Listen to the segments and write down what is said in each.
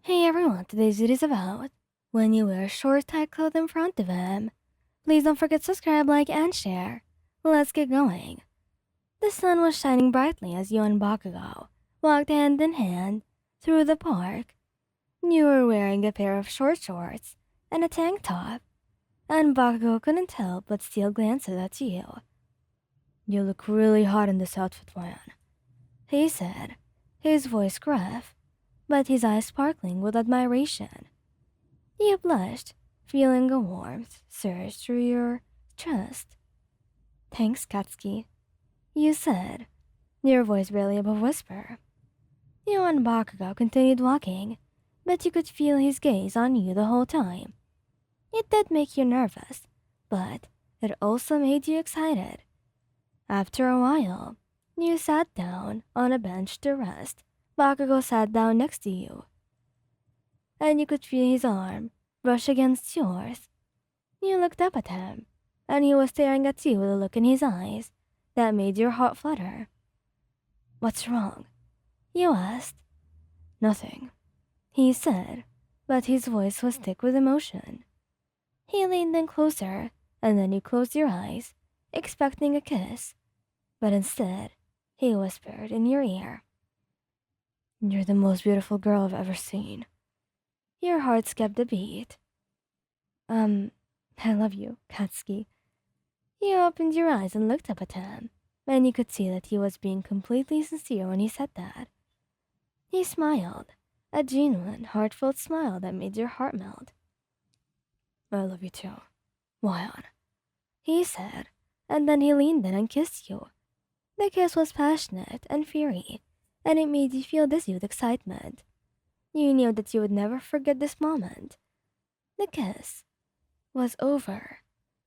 Hey everyone, today's video is about when you wear short tight clothes in front of him. Please don't forget to subscribe, like, and share. Let's get going. The sun was shining brightly as you and Bakugou walked hand in hand through the park. You were wearing a pair of short shorts and a tank top, and Bakugou couldn't help but steal glances at you. You look really hot in this outfit, man, he said, his voice gruff, but his eyes sparkling with admiration. You blushed, feeling a warmth surge through your chest. Thanks, Katsuki, you said, your voice barely above whisper. You and Bakugo continued walking, but you could feel his gaze on you the whole time. It did make you nervous, but it also made you excited. After a while, you sat down on a bench to rest. Bakugo sat down next to you, and you could feel his arm brush against yours. You looked up at him, and he was staring at you with a look in his eyes that made your heart flutter. What's wrong? You asked. Nothing, he said, but his voice was thick with emotion. He leaned in closer, and then you closed your eyes, expecting a kiss, but instead, he whispered in your ear. You're the most beautiful girl I've ever seen. Your heart skipped a beat. I love you, Katsuki. You opened your eyes and looked up at him, and you could see that he was being completely sincere when he said that. He smiled, a genuine, heartfelt smile that made your heart melt. I love you too, Wyon, he said, and then he leaned in and kissed you. The kiss was passionate and fiery, and it made you feel dizzy with excitement. You knew that you would never forget this moment. The kiss was over.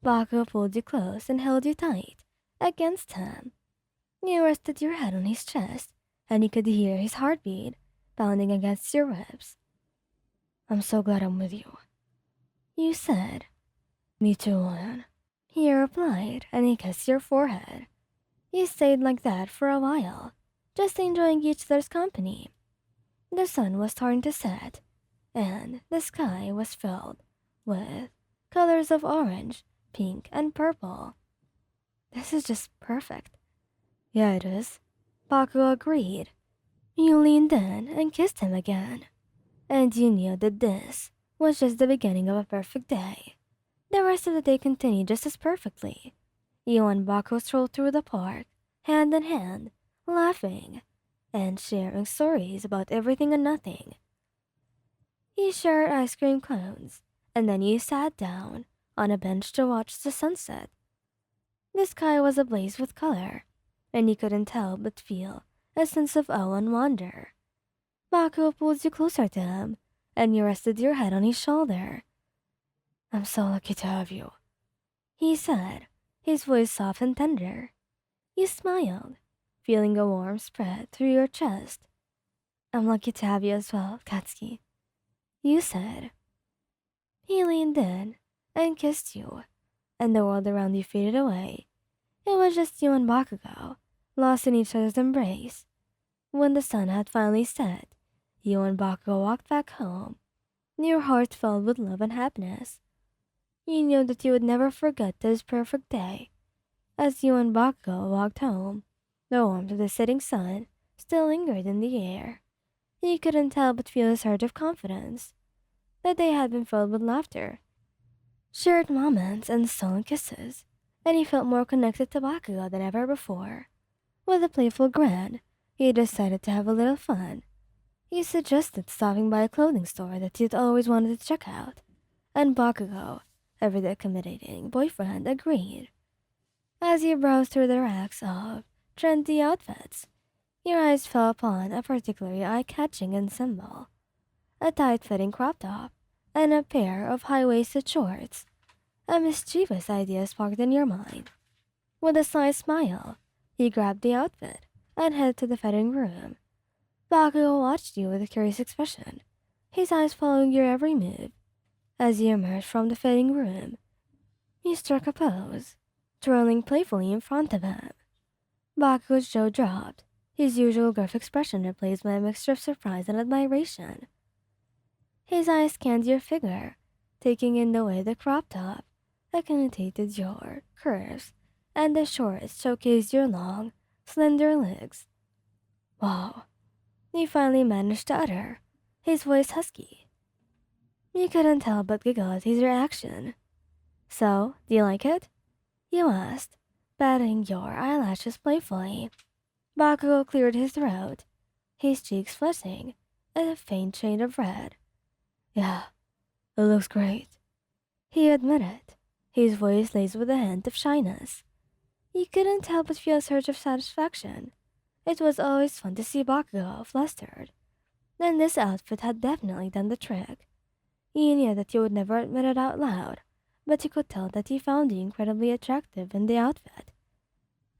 Bakugo pulled you close and held you tight against him. You rested your head on his chest, and you could hear his heartbeat pounding against your ribs. I'm so glad I'm with you, you said. Me too, Lion, he replied, and he kissed your forehead. You stayed like that for a while, just enjoying each other's company. The sun was starting to set, and the sky was filled with colors of orange, pink, and purple. This is just perfect. Yeah, it is. Bakugo agreed. You leaned in and kissed him again, and you knew that this was just the beginning of a perfect day. The rest of the day continued just as perfectly. You and Bakugo strolled through the park, hand in hand, laughing and sharing stories about everything and nothing. You shared ice cream cones, and then you sat down on a bench to watch the sunset. The sky was ablaze with color, and you couldn't help but feel a sense of awe and wonder. Bakugo pulled you closer to him, and you rested your head on his shoulder. I'm so lucky to have you, he said, his voice soft and tender. You smiled, feeling a warm spread through your chest. I'm lucky to have you as well, Katsuki, you said. He leaned in and kissed you, and the world around you faded away. It was just you and Bakugo, lost in each other's embrace. When the sun had finally set, you and Bakugo walked back home, your heart filled with love and happiness. You knew that you would never forget this perfect day. As you and Bakugo walked home, the warmth of the setting sun still lingered in the air. You couldn't help but feel a surge of confidence. The day had been filled with laughter, shared moments, and stolen kisses, and he felt more connected to Bakugo than ever before. With a playful grin, he decided to have a little fun. He suggested stopping by a clothing store that he'd always wanted to check out, and Bakugo, everyday accommodating boyfriend, agreed. As you browsed through the racks of trendy outfits, your eyes fell upon a particularly eye-catching ensemble, a tight-fitting crop top, and a pair of high-waisted shorts. A mischievous idea sparked in your mind. With a sly smile, you grabbed the outfit and headed to the fitting room. Bakugo watched you with a curious expression, his eyes following your every move. As you emerged from the fitting room, you struck a pose, twirling playfully in front of him. Bakugo's jaw dropped, his usual gruff expression replaced by a mixture of surprise and admiration. His eyes scanned your figure, taking in the way the crop top, the connotated your curves, and the shorts showcased your long, slender legs. Wow, he finally managed to utter, his voice husky. You couldn't help but giggle at his reaction. So, do you like it? You asked, patting your eyelashes playfully. Bakugou cleared his throat, his cheeks flushing, a faint shade of red. Yeah, it looks great, he admitted, his voice laced with a hint of shyness. You couldn't help but feel a surge of satisfaction. It was always fun to see Bakugou flustered, and this outfit had definitely done the trick. You knew that you would never admit it out loud, but you could tell that he found you incredibly attractive in the outfit.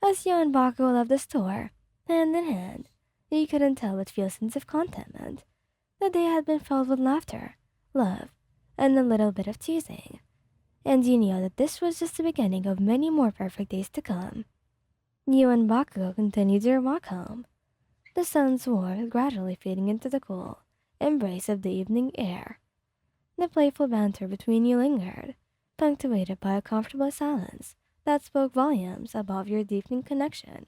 As you and Bakugou left the store, hand in hand, you couldn't tell but feel a sense of contentment. The day had been filled with laughter, love, and a little bit of teasing. And you knew that this was just the beginning of many more perfect days to come. You and Bakugou continued your walk home, the sun's warmth gradually fading into the cool embrace of the evening air. The playful banter between you lingered, punctuated by a comfortable silence that spoke volumes about your deepening connection.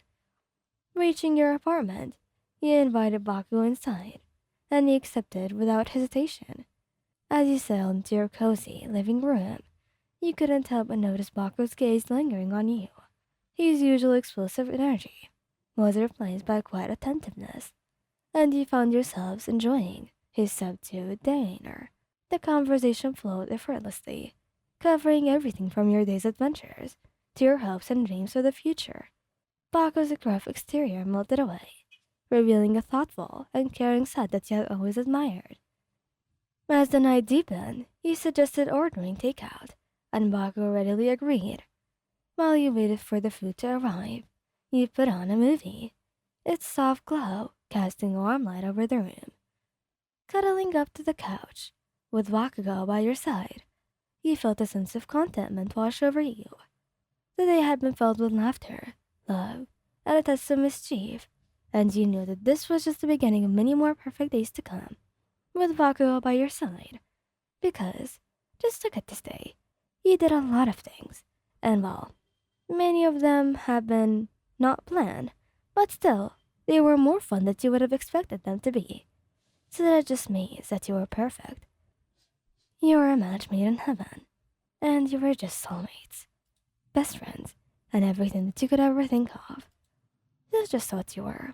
Reaching your apartment, you invited Bakugou inside, and he accepted without hesitation. As you settled into your cozy living room, you couldn't help but notice Bakugou's gaze lingering on you. His usual explosive energy was replaced by quiet attentiveness, and you found yourselves enjoying his subdued demeanor. The conversation flowed effortlessly, covering everything from your day's adventures to your hopes and dreams for the future. Bakugou's gruff exterior melted away, revealing a thoughtful and caring side that you had always admired. As the night deepened, you suggested ordering takeout, and Bakugou readily agreed. While you waited for the food to arrive, you put on a movie, its soft glow casting a warm light over the room. Cuddling up to the couch, with Bakugou by your side, you felt a sense of contentment wash over you. The day had been filled with laughter, love, and a touch of mischief, and you knew that this was just the beginning of many more perfect days to come, with Bakugou by your side. Because, just look at this day, you did a lot of things, and well, many of them have been not planned, but still, they were more fun than you would have expected them to be. So that just means that you were perfect. You were a match made in heaven, and you were just soulmates, best friends, and everything that you could ever think of. That's just what you were.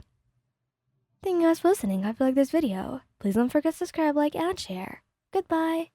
Thank you guys for listening. If you like this video, please don't forget to subscribe, like, and share. Goodbye.